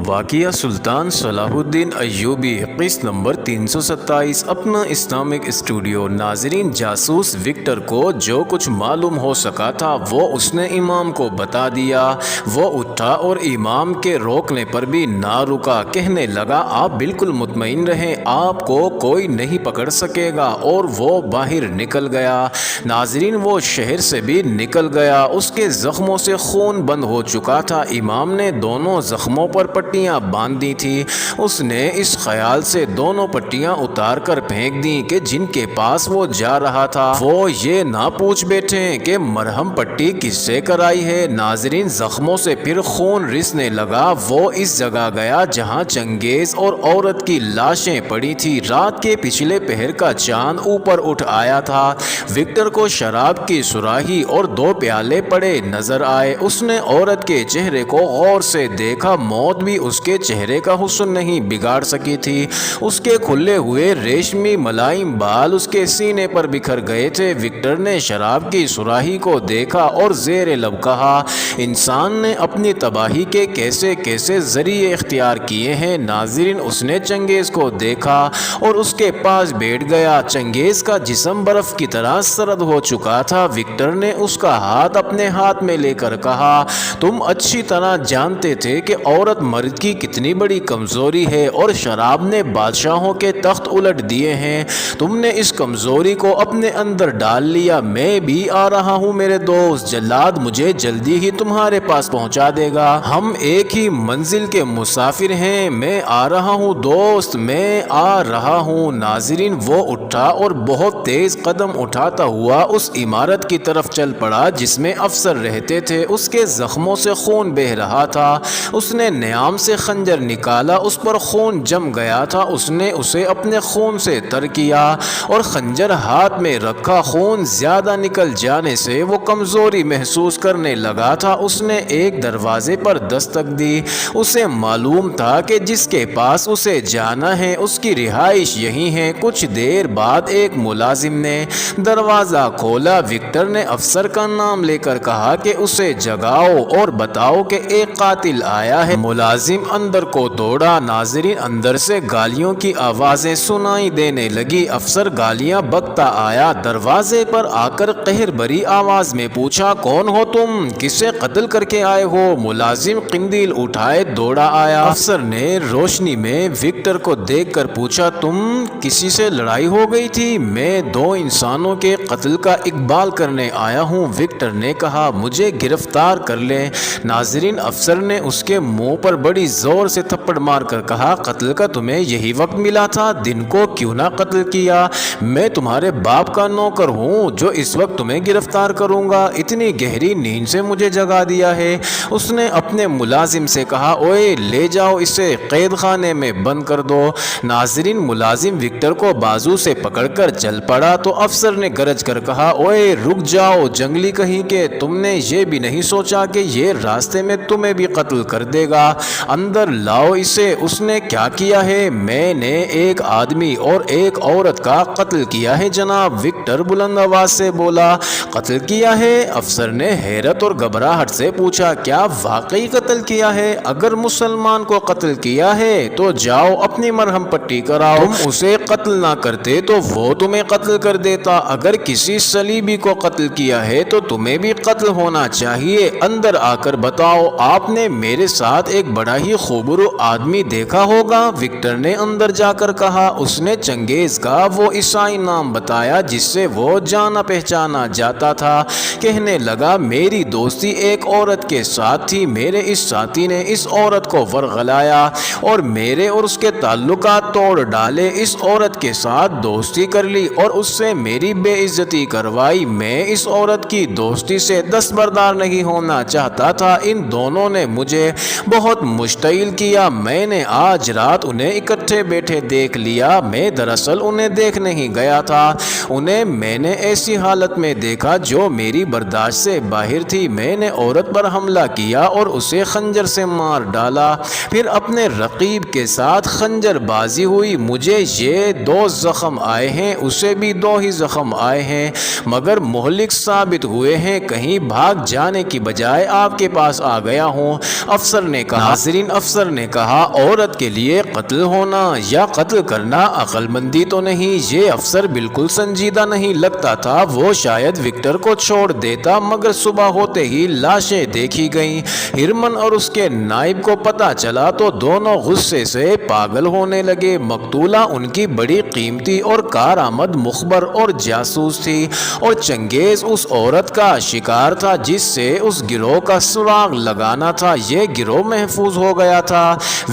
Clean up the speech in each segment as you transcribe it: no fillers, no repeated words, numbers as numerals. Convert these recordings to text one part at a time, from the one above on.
واقعہ سلطان صلاح الدین ایوبی قسط نمبر 327 اپنا اسلامک اسٹوڈیو۔ ناظرین، جاسوس وکٹر کو جو کچھ معلوم ہو سکا تھا وہ اس نے امام کو بتا دیا۔ وہ اٹھا اور امام کے روکنے پر بھی نہ رکا، کہنے لگا آپ بالکل مطمئن رہیں، آپ کو کوئی نہیں پکڑ سکے گا، اور وہ باہر نکل گیا۔ ناظرین، وہ شہر سے بھی نکل گیا، اس کے زخموں سے خون بند ہو چکا تھا۔ امام نے دونوں زخموں پر پٹیاں باندھی تھی۔ اس نے اس خیال سے دونوں پٹیاں اتار کر پھینک دیں کہ جن کے پاس وہ جا رہا تھا وہ یہ نہ پوچھ بیٹھے کہ مرہم پٹی کس سے کرائی ہے۔ ناظرین، زخموں سے پھر خون رسنے لگا۔ وہ اس جگہ گیا جہاں چنگیز اور عورت کی لاشیں پڑی تھی۔ رات کے پچھلے پہر کا چاند اوپر اٹھ آیا تھا۔ وکٹر کو شراب کی سراہی اور 2 پیالے پڑے نظر آئے۔ اس نے عورت کے چہرے کو غور سے دیکھا۔ موت بھی اس کے چہرے کا حسن نہیں بگاڑ سکی تھی۔ اس کے کھلے ہوئے ریشمی ملائم بال اس کے سینے پر بکھر گئے تھے۔ وکٹر نے شراب کی سراہی کو دیکھا اور زیر لب کہا، انسان نے اپنی تباہی کے کیسے کیسے ذریعے اختیار کیے ہیں۔ ناظرین، اس نے چنگیز کو دیکھا اور اس کے پاس بیٹھ گیا۔ چنگیز کا جسم برف کی طرح سرد ہو چکا تھا۔ وکٹر نے اس کا ہاتھ اپنے ہاتھ میں لے کر کہا، تم اچھی طرح جانتے تھے کہ عورت مرد کی کتنی بڑی کمزوری ہے، اور شراب نے بادشاہوں کے تخت الٹ دیے ہیں۔ تم نے اس کمزوری کو اپنے اندر ڈال لیا۔ میں بھی آ رہا ہوں میرے دوست، جلاد مجھے جلدی ہی تمہارے پاس پہنچا دے گا۔ ہم ایک ہی منزل کے مسافر ہیں۔ میں آ رہا ہوں دوست، میں آ رہا ہوں۔ ناظرین، وہ اٹھا اور بہت تیز قدم اٹھاتا ہوا اس عمارت کی طرف چل پڑا جس میں افسر رہتے تھے۔ اس کے زخموں سے خون بہہ رہا تھا۔ اس نے نیام سے خنجر نکالا، اس پر خون جم گیا تھا۔ اس نے اسے اپنے خون سے تر کیا اور خنجر ہاتھ میں رکھا۔ خون زیادہ نکل جانے سے وہ کمزوری محسوس کرنے لگا تھا۔ اس نے ایک دروازے پر دستک دی۔ اسے معلوم تھا کہ جس کے پاس اسے جانا ہے اس کی رہائش یہی ہے۔ کچھ دیر بعد ایک ملازم نے دروازہ کھولا۔ وکٹر نے افسر کا نام لے کر کہا کہ اسے جگاؤ اور بتاؤ کہ ایک قاتل آیا ہے۔ ملازم اندر کو دوڑا۔ ناظرین، اندر سے گالیوں کی آوازیں سنائی دینے لگی۔ افسر گالیاں بکتا آیا۔ دروازے پر آ کر قہر بری آواز میں پوچھا، کون ہو تم؟ کسے قتل کر کے آئے ہو؟ ملازم قندیل اٹھائے دوڑا آیا۔ افسر نے روشنی میں وکٹر کو دیکھ کر پوچھا، تم کسی سے لڑائی ہو گئی تھی؟ میں 2 انسانوں کے قتل کا اقبال کرنے آیا ہوں۔ وکٹر نے کہا، مجھے گرفتار کر لیں۔ ناظرین، افسر نے اس کے منہ پر بڑی زور سے تھپڑ مار کر کہا، قتل کا تمہیں یہی وقت ملا تھا؟ دن کو کیوں نہ قتل کیا؟ میں تمہارے باپ کا نوکر ہوں جو اس وقت تمہیں گرفتار کروں گا۔ اتنی گہری نیند سے مجھے جگا دیا ہے۔ اس نے اپنے ملازم سے کہا، اوئے لے جاؤ اسے قید خانے میں بند کر دو۔ ناظرین، ملازم وکٹر کو بازو سے پکڑ کر چل پڑا تو افسر نے گرج کر کہا، اوئے رک جاؤ جنگلی کہیں کہ، تم نے یہ بھی نہیں سوچا کہ یہ راستے میں تمہیں بھی قتل کر دے گا؟ اندر لاؤ اسے۔ اس نے کیا کیا ہے؟ میں نے ایک آدمی اور ایک عورت کا قتل کیا ہے جناب، وکٹر بلند آواز سے بولا۔ قتل کیا ہے؟ افسر نے حیرت اور گھبراہٹ سے پوچھا، کیا واقعی قتل کیا ہے؟ اگر مسلمان کو قتل کیا ہے تو جاؤ اپنی مرہم پٹی کراؤ۔ تم اسے قتل نہ کرتے تو وہ تمہیں قتل کر دیتا۔ اگر کسی صلیبی کو قتل کیا ہے تو تمہیں بھی قتل ہونا چاہیے۔ اندر آ کر بتاؤ، آپ نے میرے ساتھ ایک بڑا ہی خوبرو آدمی دیکھا ہوگا؟ وکٹر نے اندر جا کر کہا۔ اس نے چنگیز کا وہ عیسائی نام بتایا جس سے وہ جانا پہچانا جاتا تھا۔ کہنے لگا، میری دوستی ایک عورت کے ساتھ تھی۔ میرے اس ساتھی نے اس عورت کو ورغلایا اور میرے اور اس کے تعلقات توڑ ڈالے۔ اس عورت کے ساتھ دوستی کر لی اور اس سے میری بے عزتی کروائی۔ میں اس عورت کی دوستی سے دستبردار نہیں ہونا چاہتا تھا۔ ان دونوں نے مجھے بہت مشتعل کیا۔ میں نے آج رات انہیں اکٹھے بیٹھے دیکھ لیا۔ میں دراصل انہیں دیکھ نہیں گیا تھا، انہیں میں نے ایسی حالت میں دیکھا جو میری برداشت سے باہر تھی۔ میں نے عورت پر حملہ کیا اور اسے خنجر سے مار ڈالا۔ پھر اپنے رقیب کے ساتھ خنجر بازی ہوئی۔ مجھے یہ 2 زخم آئے ہیں، اسے بھی 2 ہی زخم آئے ہیں، مگر مہلک ثابت ہوئے ہیں۔ کہیں بھاگ جانے کی بجائے آپ کے پاس آ گیا ہوں۔ افسر نے کہا، ناظرین افسر نے کہا عورت کے لیے قتل ہونا یا قتل کرنا عقل مندی تو نہیں۔ یہ افسر بالکل سنجیدہ نہیں لگتا تھا، وہ شاید وکٹر کو چھوڑ دیتا، مگر صبح ہوتے ہی لاشیں دیکھی گئیں۔ ہرمن اور اس کے نائب کو پتہ چلا تو دونوں غصے سے پاگل ہونے لگے۔ مقتولہ ان کی بڑی قیمتی اور کارآمد مخبر اور جاسوس تھی، اور چنگیز اس عورت کا شکار تھا جس سے اس گروہ کا سراغ لگانا تھا۔ یہ گروہ محفوظ ہو گیا تھا،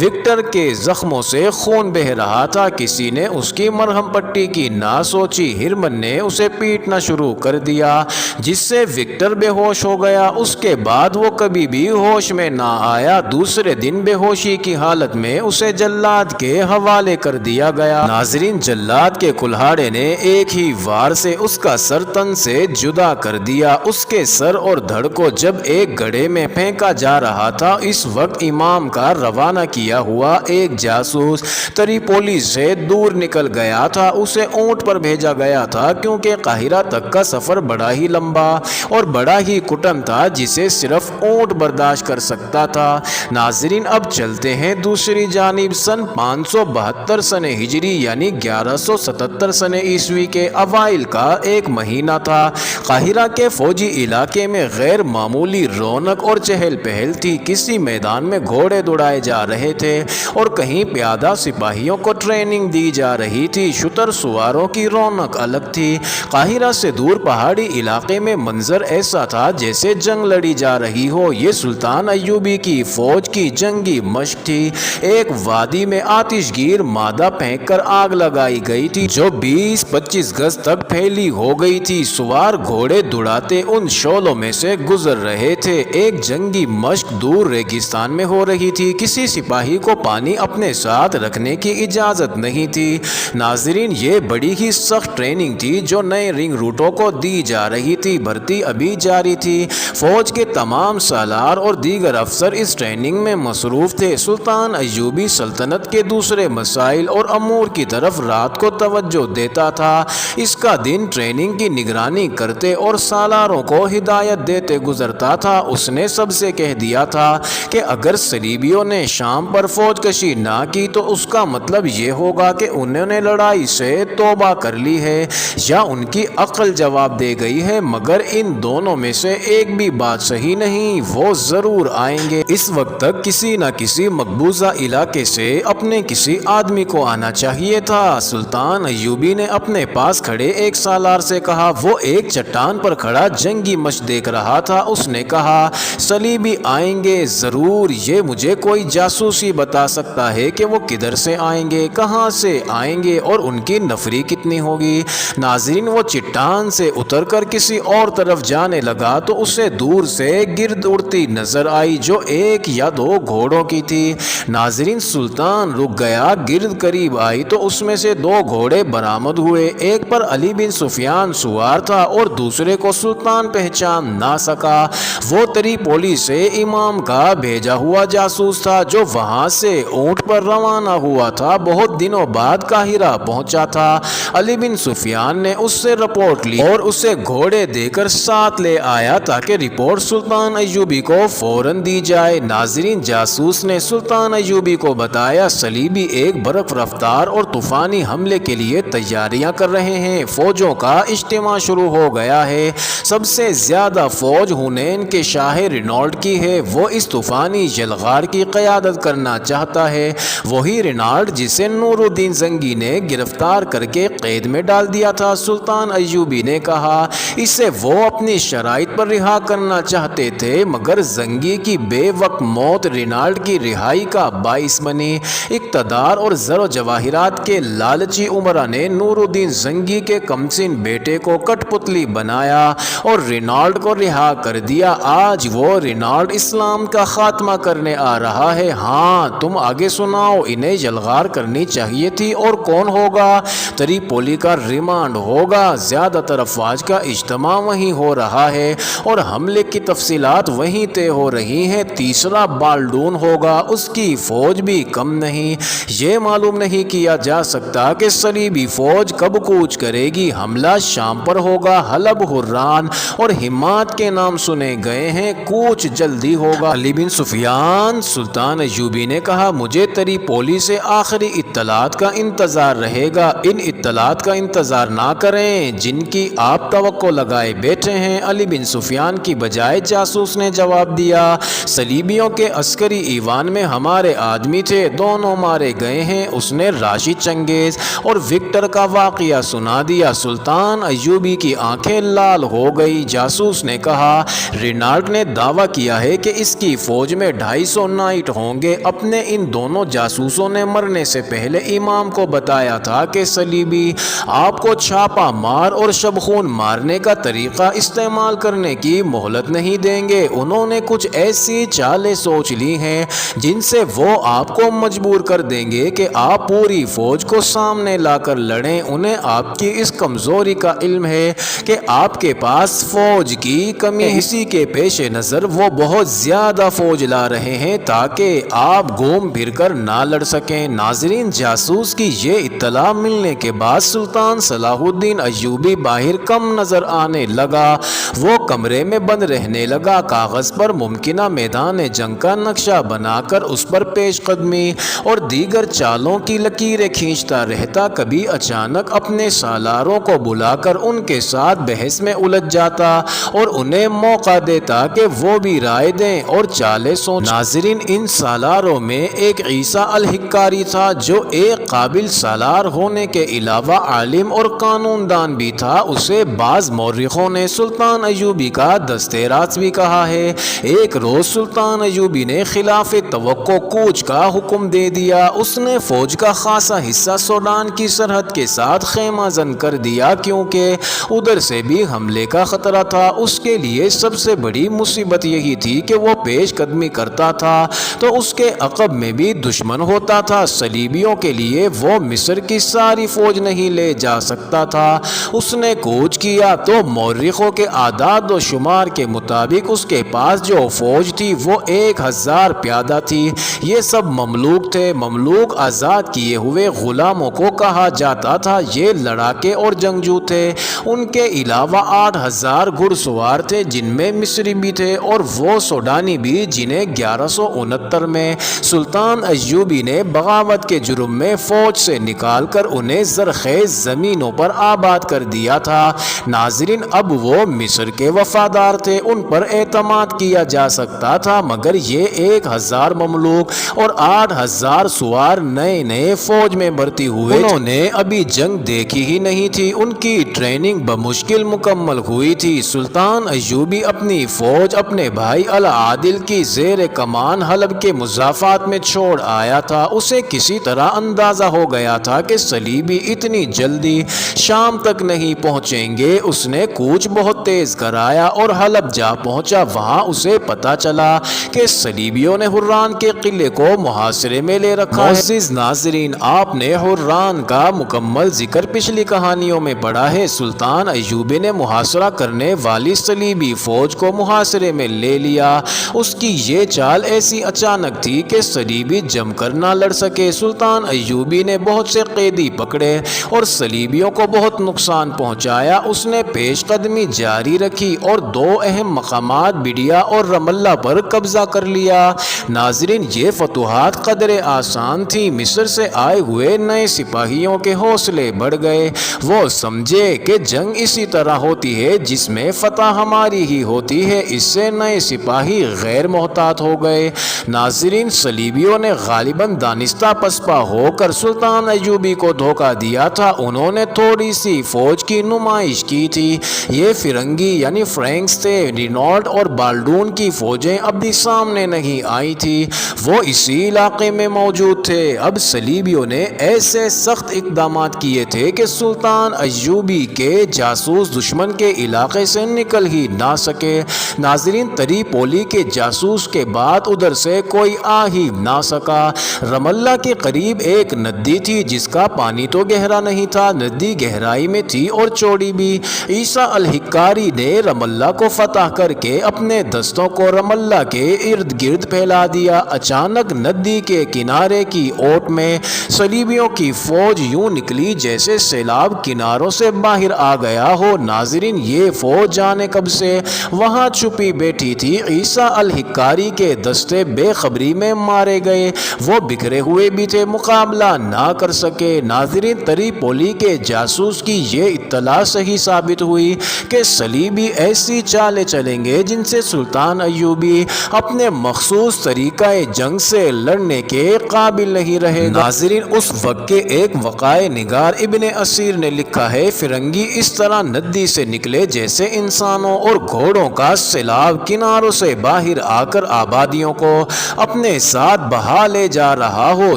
وکٹر کے زخموں سے خون بہہ رہا تھا، کسی نے اس کی مرہم پٹی کی نہ سوچی۔ ہرمن نے اسے پیٹنا شروع کر دیا جس سے وکٹر بے ہوش ہو گیا۔ اس کے بعد وہ کبھی بھی ہوش میں نہ آیا۔ دوسرے دن بے ہوشی کی حالت میں اسے جلاد کے حوالے کر دیا گیا۔ ناظرین، جلاد کے کلہاڑے نے ایک ہی وار سے اس کا سر تن سے جدا کر دیا۔ اس کے سر اور دھڑ کو جب ایک گڑھے میں پھینکا جا رہا تھا، اس وقت امام کا روانہ کیا ہوا ایک جاسوس تریپولی سے دور نکل گیا تھا۔ اسے اونٹ پر بھیجا گیا تھا کیونکہ قاہرہ تک کا سفر بڑا ہی لمبا اور بڑا ہی کٹن تھا جسے صرف اونٹ برداشت کر سکتا تھا۔ ناظرین، اب چلتے ہیں دوسری جانب۔ سن 572 سن ہجری یعنی 1177 سن عیسوی کے اوائل کا ایک مہینہ تھا۔ قاہرہ کے فوجی علاقے میں غیر معمولی رونق اور چہل پہل تھی۔ کسی میدان میں گھوڑے دوڑائے جا رہے تھے اور کہیں پیادہ سپاہیوں کو ٹریننگ دی جا رہی تھی۔ شتر سواروں کی رونق الگ تھی۔ قاہرہ سے دور پہاڑی علاقے میں منظر ایسا تھا جیسے جنگ لڑی جا رہی ہو۔ یہ سلطان ایوبی کی فوج کی جنگی مشق تھی۔ ایک وادی میں آتش گیر مادہ پھینک کر آگ لگائی گئی تھی جو 20-25 گز تک پھیلی ہو گئی تھی۔ سوار گھوڑے دوڑاتے ان شعلوں میں سے گزر رہے تھے۔ ایک جنگی مشق دور ریگستان میں ہو رہی تھی۔ کسی سپاہی کو پانی اپنے ساتھ رکھنے کی اجازت نہیں تھی۔ ناظرین، یہ بڑی ہی سخت ٹریننگ تھی جو نئے رنگ روٹوں کو دی جا رہی تھی۔ بھرتی ابھی جاری تھی۔ فوج کے تمام سالار اور دیگر افسر اس ٹریننگ میں مصروف تھے۔ سلطان ایوبی سلطنت کے دوسرے مسائل اور امور کی طرف رات کو توجہ دیتا تھا۔ اس کا دن ٹریننگ کی نگرانی کرتے اور سالاروں کو ہدایت دیتے گزرتا تھا۔ اس نے سب سے کہہ دیا تھا کہ اگر صلیبیوں نے شام پر فوج کشی نہ کی تو اس کا مطلب یہ ہوگا کہ انہوں نے لڑائی سے توبہ کر لی ہے یا ان کی عقل جواب دے گئی ہے، مگر ان دونوں میں سے ایک بھی بات صحیح نہیں، وہ ضرور آئیں گے۔ اس وقت تک کسی نہ کسی مقبوضہ علاقے سے اپنے کسی آدمی کو آنا چاہیے تھا۔ سلطان ایوبی نے اپنے پاس کھڑے ایک سالار سے کہا، وہ ایک چٹان پر کھڑا جنگی مشق دیکھ رہا تھا۔ اس نے کہا، صلیبی آئیں گے ضرور، یہ مجھے کوئی جاسوسی بتا سکتا ہے کہ وہ کدھر سے آئیں گے، کہاں سے آئیں گے اور ان کی نفری کتنی ہوگی۔ ناظرین، وہ چٹان سے اتر کر کسی اور طرف جانے لگا تو اسے دور سے گرد اڑتی نظر آئی جو ایک یا دو گھوڑوں کی تھی۔ ناظرین، سلطان رک گیا۔ گرد قریب آئی تو اس میں سے دو گھوڑے برآمد ہوئے۔ ایک پر علی بن سفیان سوار تھا اور دوسرے کو سلطان پہچان نہ سکا۔ وہ تریپولی سے امام کا بھیجا ہوا جاسوس تھا جو وہاں سے اونٹ پر روانہ ہوا تھا، بہت دنوں بعد قاہرہ پہنچا تھا۔ علی بن سفیان نے اس سے رپورٹ لی اور اسے گھوڑے دے کر ساتھ لے آیا تاکہ رپورٹ سلطان ایوبی کو فوراً دی جائے۔ ناظرین، جاسوس نے سلطان ایوبی کو بتایا صلیبی ایک برف رفتار اور طوفانی حملے کے لیے تیاریاں کر رہے ہیں۔ فوجوں کا اجتماع شروع ہو گیا ہے۔ سب سے زیادہ فوج ہنین کے شاہ رینالڈ کی ہے۔ وہ اس طوفانی یلغار کی قیادت کرنا چاہتا ہے، وہی رینالڈ جسے نور الدین زنگی نے گرفتار کر کے قید میں ڈال دیا تھا۔ سلطان ایوبی نے کہا اسے وہ اپنی شرائط پر رہا کرنا چاہتے تھے، مگر زنگی کی بے وقت موت رینالڈ کی رہائی کا باعث بنی۔ اقتدار اور زر و جواہرات کے لالچی امرا نے نور الدین زنگی کے کمسن بیٹے کو کٹ پتلی بنایا اور رینالڈ کو رہا کر دیا۔ آج وہ رینالڈ اسلام کا خاتمہ کرنے آ رہا ہے۔ ہاں، تم آگے سناؤ، انہیں یلغار کرنی چاہیے تھی اور کون ہوگا؟ تریپولی کا ریمانڈ ہوگا۔ زیادہ تر افواج کا اجتماع وہیں ہو رہا ہے اور حملے کی تفصیلات وہیں طے ہو رہی ہیں۔ تیسرا بالڈون ہوگا، اس کی فوج بھی کم نہیں۔ یہ معلوم نہیں کیا جا سکتا کہ صلیبی فوج کب کوچ کرے گی۔ حملہ شام پر ہوگا۔ حلب، حران اور ہمات کے نام سنے گئے ہیں، کوچ جلدی ہوگا۔ علی بن سفیان سلطان ایوبی نے کہا مجھے تریپولی سے آخری اطلاعات کا انتظار رہے گا، ان اطلاعات کا انتظار نہ کریں جن کی آپ توقع لگائے بیٹھے ہیں۔ علی بن سفیان کی بجائے جاسوس نے جواب دیا، صلیبیوں کے عسکری ایوان میں ہمارے آدمی تھے، دونوں مارے گئے ہیں۔ اس نے راشد چنگیز اور وکٹر کا واقعہ سنا دیا۔ سلطان ایوبی کی آنکھیں لال ہو گئی۔ جاسوس نے کہا رینالٹ نے دعویٰ کیا ہے کہ اس کی فوج میں 250 نائٹ ہوں گے۔ اپنے ان دونوں جاسوسوں نے مرنے سے پہلے امام کو بتایا تھا کہ صلیبی آپ کو چھاپا مار اور شبخون مارنے کا طریقہ استعمال کرنے کی مہلت نہیں دیں گے۔ انہوں نے کچھ ایسی چالیں سوچ لی ہیں جن سے وہ آپ کو مجبور کر دیں گے کہ آپ پوری فوج کو سامنے لا کر لڑیں۔ انہیں آپ کی اس کمزوری کا علم ہے کہ آپ کے پاس فوج کی کمی ہے، اسی کے پیش نظر وہ بہت زیادہ فوج لا رہے ہیں تاکہ آپ گھوم پھر کر نہ لڑ سکیں۔ ناظرین، جاسوس کی یہ اطلاع ملنے کے بعد سلطان صلاح الدین ایوبی باہر کم نظر آنے لگا۔ وہ کمرے میں بند رہنے لگا، کاغذ پر ممکنہ میدان جنگ کا نقشہ بنا کر اس پر پیش قدمی اور دیگر چالوں کی لکیریں کھینچتا رہتا۔ کبھی اچانک اپنے سالاروں کو بلا کر ان کے ساتھ بحث میں الجھ جاتا اور انہیں موقع دیتا کہ وہ بھی رائے دیں اور چالیں سوچیں۔ ناظرین، ان سالاروں میں ایک عیسیٰ الحکاری تھا جو ایک قابل سالار ہونے کے علاوہ عالم اور قانون دان بھی تھا۔ اسے بعض مورخوں نے سلطان ایوبی کا دستِ راست بھی کہا ہے۔ ایک روز سلطان ایوبی نے خلاف توقع کوچ کا حکم دے دیا۔ اس نے فوج کا خاصا حصہ سوڈان کی سرحد کے ساتھ خیمہ زن کر دیا کیونکہ ادھر سے بھی حملے کا خطرہ تھا۔ اس کے لیے سب سے بڑی مصیبت یہی تھی کہ وہ پیش قدمی کرتا تھا تو اس کے عقب میں بھی دشمن ہوتا تھا۔ صلیبیوں کے لیے وہ مصر کی ساری فوج نہیں لے جا سکتا تھا۔ اس نے کوچ کیا تو مورخوں کے اعداد و شمار کے مطابق اس کے پاس جو فوج تھی وہ 1000 پیادہ تھی۔ یہ سب مملوک تھے۔ مملوک آزاد کیے ہوئے غلاموں کو کہا جاتا تھا۔ یہ لڑاکے اور جنگجو تھے۔ ان کے علاوہ 8000 گھڑ سوار تھے جن میں مصری بھی تھے اور وہ سوڈانی بھی جنہیں 1169 میں سلطان ایوبی نے بغاوت کے جرم میں فوج سے نکال کر انہیں زرخیز زمینوں پر آباد کر دیا تھا۔ ناظرین، اب وہ مصر کے وفادار تھے، ان پر اعتماد کیا جا سکتا تھا، مگر یہ 1000 مملوک اور 8000 سوار نئے فوج میں بھرتی ہوئے، انہوں نے ابھی جنگ دیکھی ہی نہیں تھی۔ ان کی ٹریننگ بمشکل مکمل ہوئی تھی۔ سلطان ایوبی اپنی فوج اپنے بھائی العادل کی زیر کمان حلب کے مضافات میں چھوڑ آیا تھا۔ اسے کسی طرح اندازہ ہو گیا تھا کہ صلیبی اتنی جلدی شام تک نہیں پہنچیں گے۔ اس نے کوچ بہت تیز کرایا اور حلب جا پہنچا۔ وہاں اسے پتا چلا کہ صلیبیوں نے حران کے قلعے کو محاصرے میں لے رکھا ہے۔ معزز ناظرین، آپ نے حران کا مکمل ذکر پچھلی کہانیوں میں پڑھا ہے۔ سلطان ایوبی نے محاصرہ کرنے والی صلیبی فوج کو محاصرے میں لے لیا۔ اس کی یہ چال ایسی اچانک تھی کہ صلیبی جم کر نہ لڑ سکے۔ سلطان ایوبی نے بہت سے قیدی پکڑے اور صلیبیوں کو بہت نقصان پہنچایا۔ اس نے پیش قدمی جاری رکھی اور 2 اہم مقامات بڈیا اور رم اللہ پر قبضہ کر لیا۔ ناظرین، یہ فتوحات قدر آسان تھی۔ مصر سے آئے ہوئے نئے سپاہیوں کے حوصلے بڑھ گئے۔ وہ سمجھے کہ جنگ اسی طرح ہوتی ہے جس میں فتح ہماری ہی ہوتی ہے۔ اس سے نئے سپاہی غیر محتاط ہو گئے۔ ناظرین، صلیبیوں نے غالباً دانستہ پسپا ہو کر سلطان ایوبی کو دھوکہ دیا تھا۔ انہوں نے تھوڑی سی فوج کی نمائش کی تھی۔ یہ فرنگی یعنی فرینکس تھے۔ رینالٹ اور بالڈون کی فوجیں اب بھی سامنے نہیں آئی تھی، وہ اسی علاقے میں موجود تھے۔ اب صلیبیوں نے ایسے سخت اقدامات کیے تھے کہ سلطان ایوبی کے جاسوس دشمن کے علاقے سے نکل ہی نہ سکے۔ ناظرین، تریپولی کے جاسوس کے بعد ادھر سے کوئی آ ہی نہ سکا۔ رم اللہ کے قریب ایک ندی تھی جس کا پانی تو گہرا نہیں تھا، ندی گہرائی میں تھی اور چوڑی بھی۔ عیسیٰ الحکاری نے رم اللہ کو فتح کر کے اپنے دستوں کو رم اللہ کے ارد گرد پھیلا دیا۔ اچانک ندی کے کنارے کی اوٹ میں صلیبیوں کی فوج یوں نکلی جیسے سیلاب کناروں سے باہر آ گیا ہو۔ ناظرین، یہ فوج جانے کب سے وہاں چھپی بیٹھی تھی۔ عیسیٰ الحکاری کے دستے بے خبری میں مارے گئے، وہ بکھرے ہوئے بھی تھے، مقابلہ نہ کر سکے۔ ناظرین، تریپولی کے جاسوس کی یہ اطلاع صحیح ثابت ہوئی کہ صلیبی ایسی چالیں چلیں گے جن سے سلطان ایوبی اپنے مخصوص طریقہ جنگ سے لڑنے کے قابل نہیں رہے گا۔ ناظرین، اس وقت کے ایک وقائع نگار ابن اسیر نے لکھا ہے، فرنگی اس طرح ندی سے نکلے جیسے انسانوں اور گھوڑوں کا سیلاب کناروں سے باہر آ کر آبادیوں کو اپنے ساتھ بہا لے جا رہا ہو۔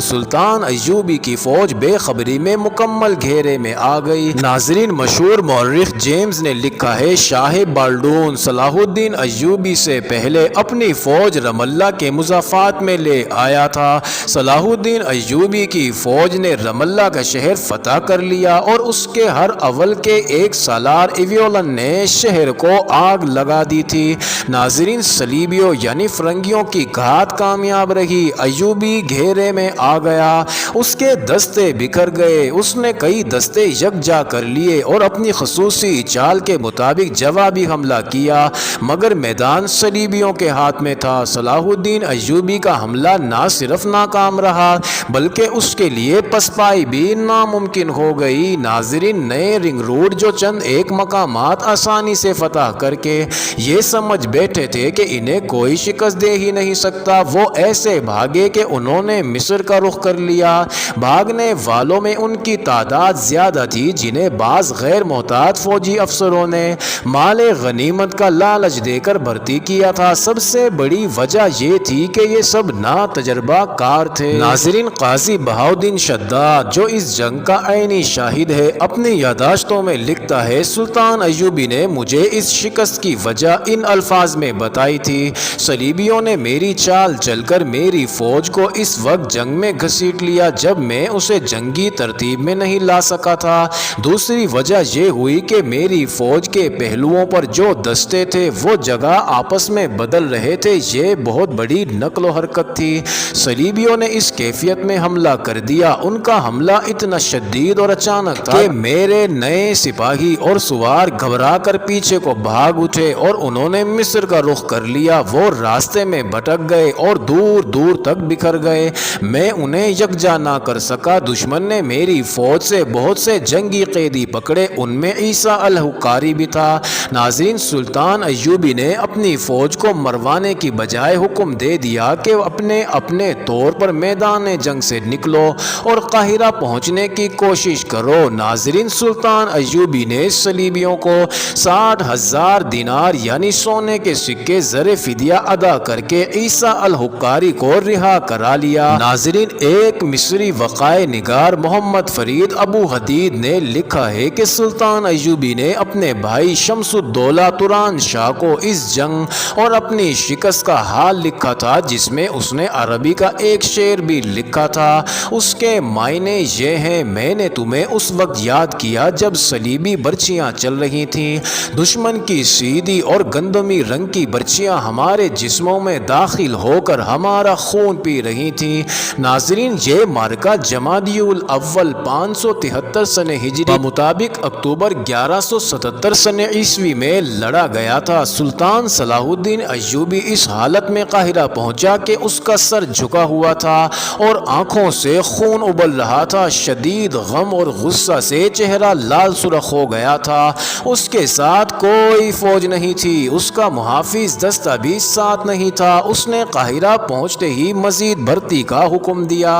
سلطان ایوبی کی فوج بے خبری میں مکمل گھیرے میں آ گئی۔ ناظرین، مشہور مورخ جیمز نے لکھا ہے، شاہ بالڈون صلاح الدین ایوبی سے پہلے اپنی فوج رم اللہ کے مضافات میں لے آیا تھا۔ صلاح الدین ایوبی کی فوج نے رم اللہ کا شہر فتح کر لیا اور اس کے ہر اول کے ایک سالار ایویولن نے شہر کو آگ لگا دی تھی۔ ناظرین، صلیبیوں یعنی فرنگیوں کی گھات کامیاب رہی۔ ایوبی گھیرے میں آ گیا، اس کے دستے بکھر گئے، اس نے کئی دستے یکجا کر لیے اور اپنی خصوصی چال کے مطابق جوابی حملہ کیا، مگر میدان صلیبیوں کے ہاتھ میں تھا۔ صلاح الدین ایوبی کا حملہ نہ صرف ناکام رہا بلکہ اس کے لیے پسپائی بھی ناممکن ہو گئی۔ ناظرین، نئے رنگ روٹ جو چند ایک مقامات آسانی سے فتح کر کے یہ سمجھ بیٹھے تھے کہ انہیں کوئی شکست دے ہی نہیں سکتا، وہ ایسے بھاگے کہ انہوں نے مصر کا رخ کر لیا۔ بھاگنے والوں میں ان کی تعداد زیادہ تھی، جنہیں بعض غیر محتاط فوجی افسروں نے مال غنیمت کا لالچ دے کر بھرتی کیا تھا۔ سب سے بڑی وجہ یہ تھی کہ یہ سب نا تجربہ کار تھے۔ ناظرین، قاضی بہاؤالدین شداد جو اس جنگ کا عینی شاہد ہے، اپنی یادداشتوں میں لکھتا ہے، سلطان ایوبی نے مجھے اس شکست کی وجہ ان الفاظ میں بتائی تھی، صلیبیوں نے میری چال چل کر میری فوج کو اس وقت جنگ میں گھسیٹ لیا جب میں اسے جنگی ترتیب میں نہیں لا سکا تھا۔ دوسری وجہ یہ ہوئی کہ میری فوج کے پہلوؤں پر جو دستے تھے وہ جگہ آپس میں بدل رہے تھے، یہ بہت بڑی نقل و حرکت تھی۔ صلیبیوں نے اس کیفیت میں حملہ کر دیا، ان کا حملہ اتنا شدید اور اچانک تھا کہ میرے نئے سپاہی اور سوار گھبرا کر پیچھے کو بھاگ اٹھے اور انہوں نے مصر کا رخ کر لیا۔ وہ راستے میں بھٹک گئے اور دور دور تک بکھر گئے، میں انہیں یکجا نہ کر سکا۔ دشمن نے میری فوج سے بہت سے جنگی قیدی پکڑے، ان میں عیسیٰ الحقاری بھی تھا۔ ناظرین، سلطان ایوبی نے اپنی فوج کو مروانے کی بجائے حکم دے دیا کہ اپنے اپنے طور پر میدان جنگ سے نکلو اور قاہرہ پہنچنے کی کوشش کرو۔ ناظرین، سلطان ایوبی نے صلیبیوں کو 60,000 دینار یعنی سونے کے سکے زر فدیہ ادا کر کے عیسیٰ الحقاری کو رہا کرا لیا۔ ناظرین، ایک مصری وقائع نگار محمد فرید ابو حدید نے لکھا ہے کہ سلطان ایوبی نے اپنے بھائی شمس الدولہ توران شاہ کو اس جنگ اور اپنی شکست کا حال لکھا تھا، جس میں اس نے عربی کا ایک شعر بھی لکھا تھا۔ اس کے معنی یہ ہیں، میں نے تمہیں اس وقت یاد کیا جب صلیبی برچیاں چل رہی تھیں، دشمن کی سیدھی اور گندمی رنگ کی برچیاں ہمارے جسموں میں داخل ہو کر ہمارا خون پی رہی تھیں۔ ناظرین، یہ مارکہ جمادی الاول 573 سن ہجری مطابق اکتوبر 1177 سن عیسوی میں لڑا گیا تھا۔ سلطان صلاح الدین ایوبی اس حالت میں قاہرہ پہنچا کہ اس کا سر جھکا ہوا تھا اور آنکھوں سے خون ابل رہا تھا۔ شدید غم اور غصہ سے چہرہ لال سرخ ہو گیا تھا۔ اس کے ساتھ کوئی فوج نہیں تھی، اس کا محافظ دستہ بھی ساتھ نہیں تھا۔ اس نے قاہرہ پہنچتے ہی مزید بھرتی کا حکم دیا۔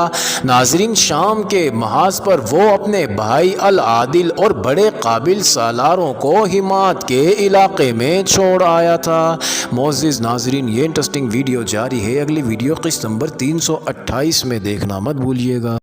ناظرین، شام کے محاذ پر وہ اپنے بھائی العادل اور بڑے قابل سالاروں کو حمات کے علاقے میں چھوڑ آیا تھا۔ معزز ناظرین، یہ انٹرسٹنگ ویڈیو جاری ہے، اگلی ویڈیو قسط نمبر 328 میں دیکھنا مت بھولیے گا۔